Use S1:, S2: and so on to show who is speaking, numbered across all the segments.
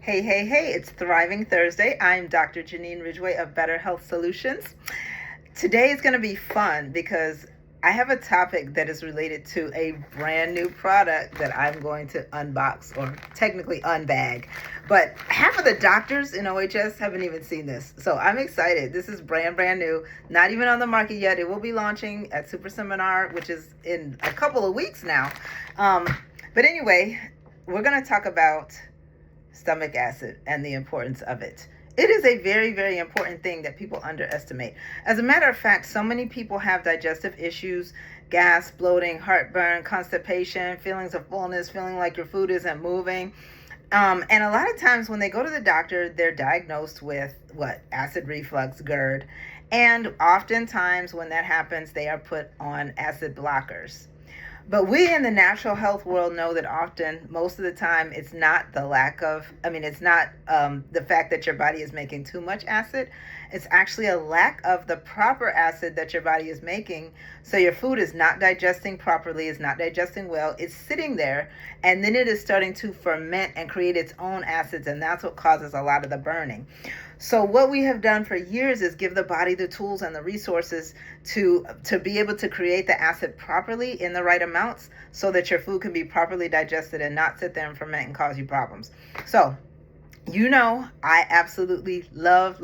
S1: Hey, hey, hey, it's Thriving Thursday. I'm Dr. Janine Ridgway of Better Health Solutions. Today is going to be fun because I have a topic that is related to a brand new product that I'm going to unbox or technically unbag. But half of the doctors in OHS haven't even seen this. So I'm excited. This is brand new, not even on the market yet. It will be launching at Super Seminar, which is in a couple of weeks now. But anyway, we're going to talk about stomach acid and the importance of it. It is a very, very important thing that people underestimate. As a matter of fact, so many people have digestive issues, gas, bloating, heartburn, constipation, feelings of fullness, feeling like your food isn't moving. And a lot of times when they go to the doctor, they're diagnosed with acid reflux, GERD. And oftentimes when that happens, they are put on acid blockers. But we in the natural health world know that often, most of the time, it's not the fact that your body is making too much acid. It's actually a lack of the proper acid that your body is making. So your food is not digesting properly, is not digesting well. It's sitting there, and then it is starting to ferment and create its own acids, and that's what causes a lot of the burning. So what we have done for years is give the body the tools and the resources to be able to create the acid properly in the right amounts so that your food can be properly digested and not sit there and ferment and cause you problems. So, I absolutely love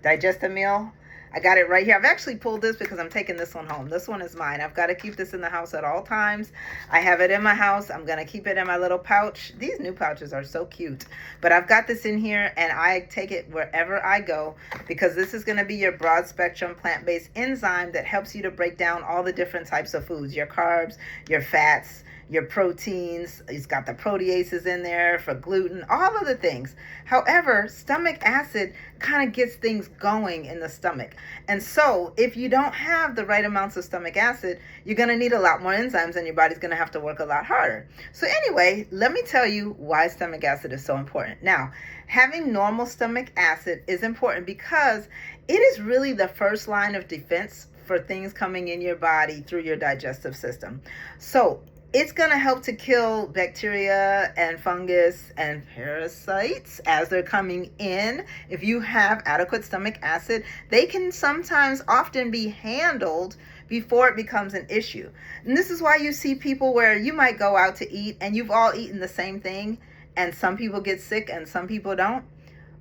S1: Digestive meal. I got it right here. I've actually pulled this because I'm taking this one home. This one is mine. I've got to keep this in the house at all times. I have it in my house. I'm going to keep it in my little pouch. These new pouches are so cute. But I've got this in here and I take it wherever I go because this is going to be your broad spectrum plant-based enzyme that helps you to break down all the different types of foods, your carbs, your fats, your proteins. It's got the proteases in there for gluten, all of the things. However, stomach acid kind of gets things going in the stomach. And so if you don't have the right amounts of stomach acid, you're going to need a lot more enzymes and your body's going to have to work a lot harder. So anyway, let me tell you why stomach acid is so important. Now, having normal stomach acid is important because it is really the first line of defense for things coming in your body through your digestive system. So it's going to help to kill bacteria and fungus and parasites as they're coming in. If you have adequate stomach acid, they can often be handled before it becomes an issue. And this is why you see people where you might go out to eat and you've all eaten the same thing and some people get sick and some people don't.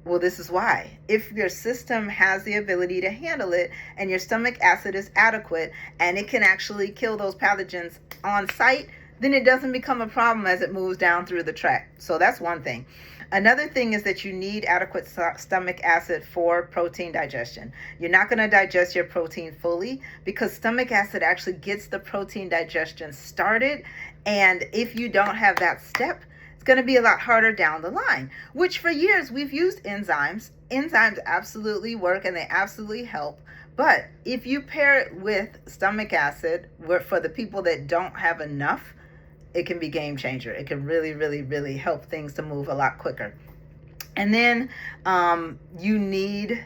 S1: Well, this is why. If your system has the ability to handle it and your stomach acid is adequate and it can actually kill those pathogens on site, then it doesn't become a problem as it moves down through the tract. So that's one thing. Another thing is that you need adequate stomach acid for protein digestion. You're not going to digest your protein fully because stomach acid actually gets the protein digestion started. And if you don't have that step, it's going to be a lot harder down the line, which for years we've used enzymes. Enzymes absolutely work and they absolutely help. But if you pair it with stomach acid, for the people that don't have enough, it can be game changer. It can really help things to move a lot quicker. And then you need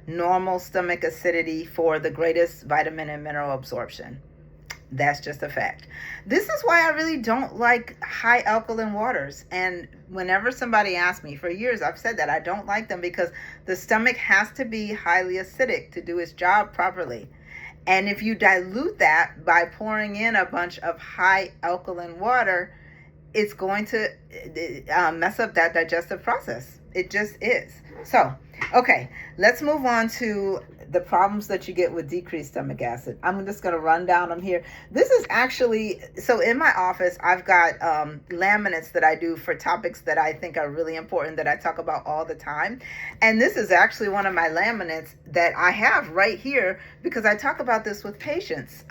S1: normal stomach acidity for the greatest vitamin and mineral absorption. That's just a fact. This is why I really don't like high alkaline waters. And whenever somebody asks me, for years I've said that I don't like them because the stomach has to be highly acidic to do its job properly. And if you dilute that by pouring in a bunch of high alkaline water, it's going to mess up that digestive process. It just is. So, okay, let's move on to the problems that you get with decreased stomach acid. I'm just going to run down them here. This is actually, so in my office, I've got laminates that I do for topics that I think are really important that I talk about all the time. And this is actually one of my laminates that I have right here because I talk about this with patients.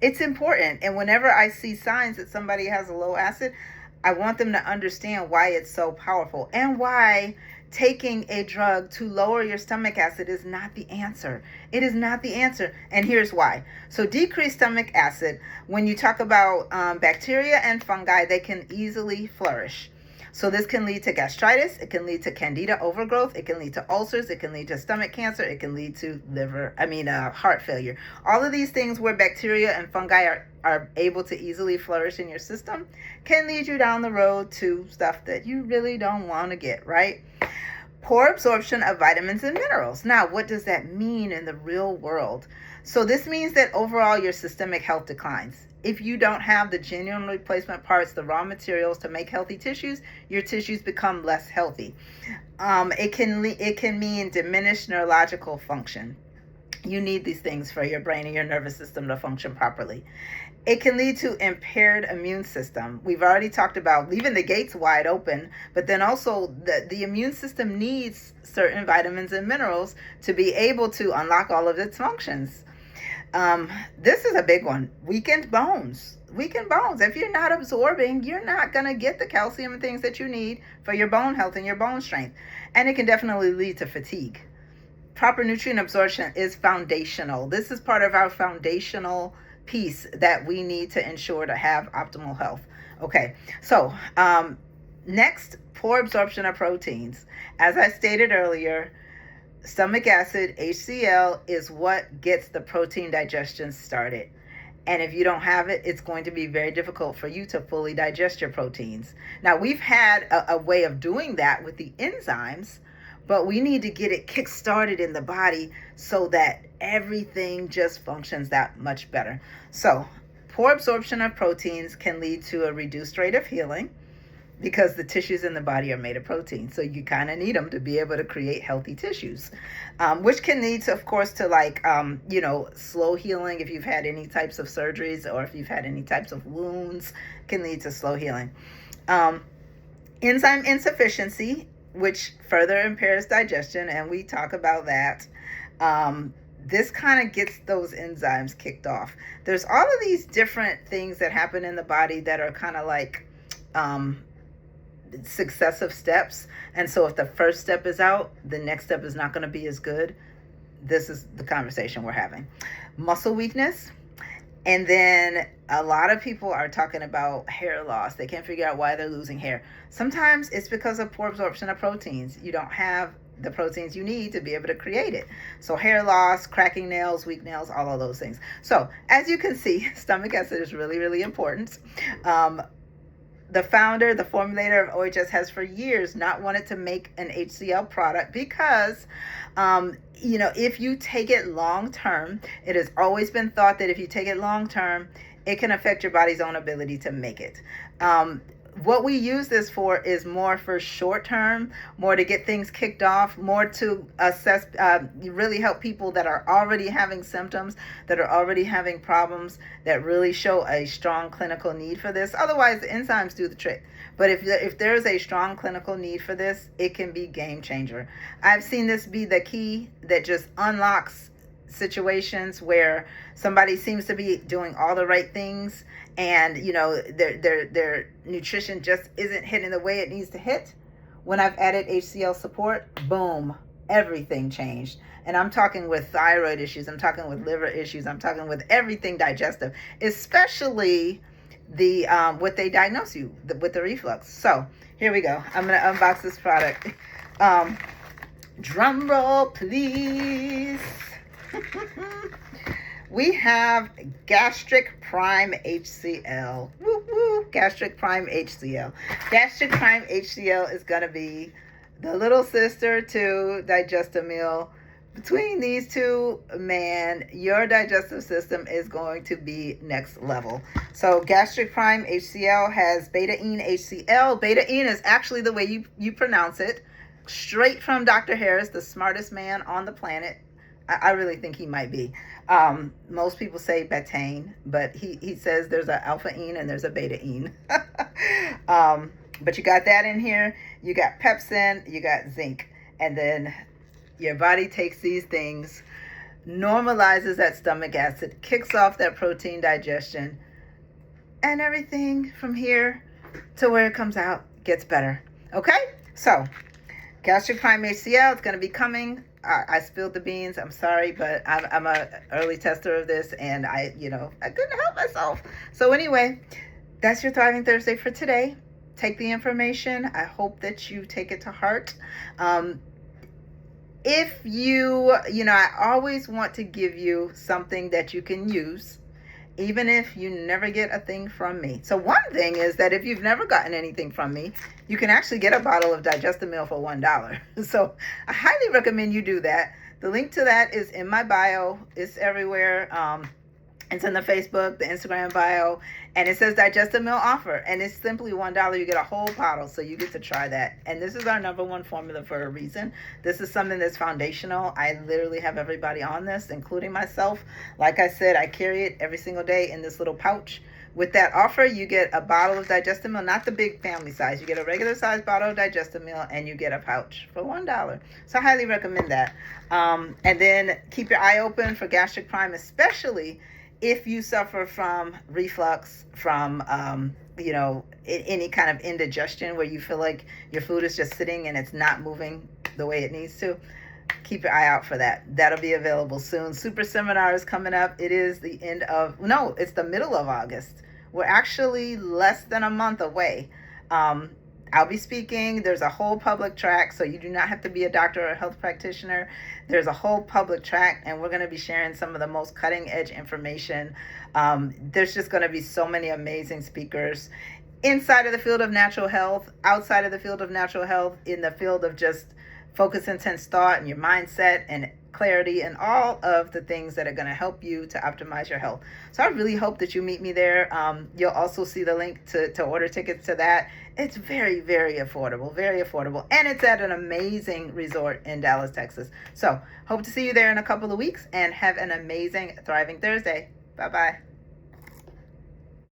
S1: It's important. And whenever I see signs that somebody has a low acid, I want them to understand why it's so powerful and why taking a drug to lower your stomach acid is not the answer. It is not the answer. And here's why. So decreased stomach acid, when you talk about bacteria and fungi, they can easily flourish. So this can lead to gastritis, it can lead to candida overgrowth, it can lead to ulcers, it can lead to stomach cancer, it can lead to heart failure. All of these things where bacteria and fungi are able to easily flourish in your system can lead you down the road to stuff that you really don't want to get, right? Poor absorption of vitamins and minerals. Now, what does that mean in the real world? So this means that overall your systemic health declines. If you don't have the genuine replacement parts, the raw materials to make healthy tissues, your tissues become less healthy. It can mean diminished neurological function. You need these things for your brain and your nervous system to function properly. It can lead to impaired immune system. We've already talked about leaving the gates wide open, but then also the immune system needs certain vitamins and minerals to be able to unlock all of its functions. This is a big one. Weakened bones. If you're not absorbing, you're not going to get the calcium and things that you need for your bone health and your bone strength. And it can definitely lead to fatigue. Proper nutrient absorption is foundational. This is part of our foundational piece that we need to ensure to have optimal health. Okay, so next, poor absorption of proteins. As I stated earlier, stomach acid, HCl, is what gets the protein digestion started. And if you don't have it, it's going to be very difficult for you to fully digest your proteins. Now, we've had a way of doing that with the enzymes, but we need to get it kick-started in the body so that everything just functions that much better. So, poor absorption of proteins can lead to a reduced rate of healing because the tissues in the body are made of protein. So you kind of need them to be able to create healthy tissues, which can lead to, of course, to slow healing if you've had any types of surgeries or if you've had any types of wounds, can lead to slow healing. Enzyme insufficiency, which further impairs digestion, and we talk about that. This kind of gets those enzymes kicked off. There's all of these different things that happen in the body that are kind of like successive steps. And so if the first step is out, the next step is not going to be as good. This is the conversation we're having. Muscle weakness. And then a lot of people are talking about hair loss. They can't figure out why they're losing hair. Sometimes it's because of poor absorption of proteins. You don't have the proteins you need to be able to create it. So hair loss, cracking nails, weak nails, all of those things. So as you can see, stomach acid is really, really important. The founder, the formulator of OHS has for years not wanted to make an HCl product because, if you take it long term, it has always been thought that if you take it long term, it can affect your body's own ability to make it. What we use this for is more for short term, more to get things kicked off, more to assess, really help people that are already having symptoms, that are already having problems, that really show a strong clinical need for this. Otherwise, the enzymes do the trick. But if there's a strong clinical need for this, it can be game changer. I've seen this be the key that just unlocks situations where somebody seems to be doing all the right things and their nutrition just isn't hitting the way it needs to hit. When I've added HCl support, boom, everything changed. And I'm talking with thyroid issues, I'm talking with liver issues, I'm talking with everything digestive, especially the what they diagnose you with the reflux. So here we go. I'm going to unbox this product. Drum roll, please. We have Gastric Prime HCl. Woo woo, Gastric Prime HCl. Gastric Prime HCl is going to be the little sister to Digestamil. Between these two, man, your digestive system is going to be next level. So Gastric Prime HCl has beta-ene HCl. Beta-ene is actually the way you pronounce it. Straight from Dr. Harris, the smartest man on the planet. I really think he might be. Most people say betaine, but he says there's an alpha-ene and there's a beta-ene. But you got that in here. You got pepsin, you got zinc. And then your body takes these things, normalizes that stomach acid, kicks off that protein digestion, and everything from here to where it comes out gets better. Okay? So, Gastric Prime HCl, it's going to be coming. I spilled the beans. I'm sorry, but I'm an early tester of this, and I couldn't help myself. So anyway, that's your Thriving Thursday for today. take the information. I hope that you take it to heart. If I always want to give you something that you can use, even if you never get a thing from me. So one thing is that if you've never gotten anything from me, you can actually get a bottle of Digestive Meal for $1. So I highly recommend you do that. The link to that is in my bio. It's everywhere. It's in the Facebook, the Instagram bio, and it says Digestive Meal offer, and it's simply $1. You get a whole bottle, so you get to try that. And this is our #1 formula for a reason. This is something that's foundational. I literally have everybody on this, including myself. Like I said, I carry it every single day in this little pouch. With that offer, you get a bottle of Digestive Meal, not the big family size. You get a regular size bottle of Digestive Meal, and you get a pouch for $1. So I highly recommend that. And then keep your eye open for gastric prime, especially if you suffer from reflux, from any kind of indigestion where you feel like your food is just sitting and it's not moving the way it needs to. Keep your eye out for that. That'll be available soon. Super seminar is coming up. It is it's the middle of August. We're actually less than a month away. I'll be speaking. There's a whole public track, so you do not have to be a doctor or a health practitioner. There's a whole public track, and we're going to be sharing some of the most cutting edge information. There's just going to be so many amazing speakers inside of the field of natural health, outside of the field of natural health, in the field of just focus, intense thought, and your mindset and clarity, and all of the things that are going to help you to optimize your health. So I really hope that you meet me there. You'll also see the link to order tickets to that. It's very, very affordable, and it's at an amazing resort in Dallas, Texas. So hope to see you there in a couple of weeks, and have an amazing, thriving Thursday. Bye-bye.